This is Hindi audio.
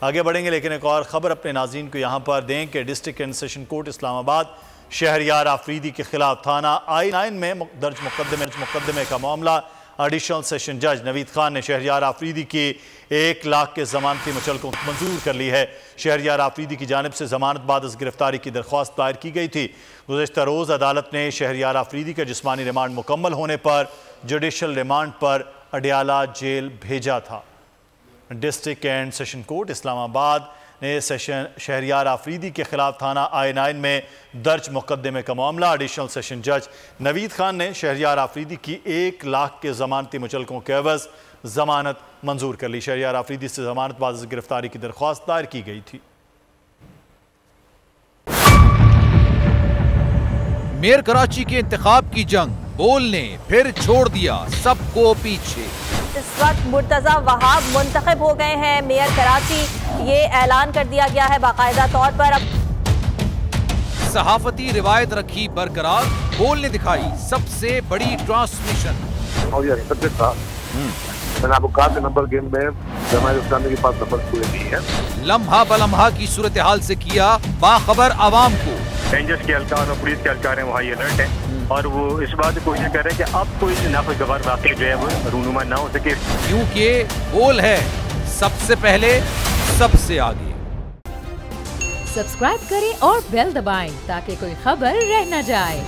आगे बढ़ेंगे, लेकिन एक और ख़बर अपने नाज़रीन को यहाँ पर दें कि district and session court Islamabad Shahryar Afridi के खिलाफ थाना I9 में दर्ज मुकदमे का मामला एडिशनल सेशन जज नवीद खान ने शहरयार आफरीदी की 1 लाख के जमानती मुचल को मंजूर कर ली है। शहरयार आफरीदी की जानिब से जमानत बाद गिरफ्तारी की दरख्वास्त दायर की गई थी। गुज़श्ता रोज़ अदालत ने शहरयार आफरीदी का जिस्मानी रिमांड मुकम्मल होने पर जुडिशल रिमांड पर अडियाला जेल भेजा था। District and session court Islamabad ने शहरयार आफरीदी के खिलाफ थाना I9 में दर्ज मुकदमे का मामला एडिशनल सेशन जज नवीद खान ने शहरयार आफरीदी की 1 लाख के जमानती मुचलकों के एवज जमानत मंजूर कर ली। शहरयार आफरीदी से जमानत बाद गिरफ्तारी की दरख्वास्त दायर की गई थी। मेयर कराची के इंतखाब की जंग बोल ने फिर छोड़ दिया सबको पीछे। इस वक्त मुर्तजा वहाब मुंतखब हो गए हैं मेयर कराची, ये ऐलान कर दिया गया है बाकायदा तौर पर। अब सहाफती रिवायत रखी बरकरार, बोल ने दिखाई सबसे बड़ी ट्रांसमिशन। मैंने आपको कहा नंबर गेम में जमात इस्लामी के पास नंबर पूरे नहीं है। लम्हा बलम्हा की सूरत हाल से किया बाखबर आवाम को। रेंजर्स के एहलकार और पुलिस के एहलकार हैं, वहाँ अलर्ट है और वो इस बात की कोशिश कर रहे हैं कि अब कोई नाखुशगवार वाक़या जो है वो रूनुमा ना हो सके, क्योंकि बोल है सबसे पहले सबसे आगे। सब्सक्राइब करें और बेल दबाएं ताकि कोई खबर रह न जाए।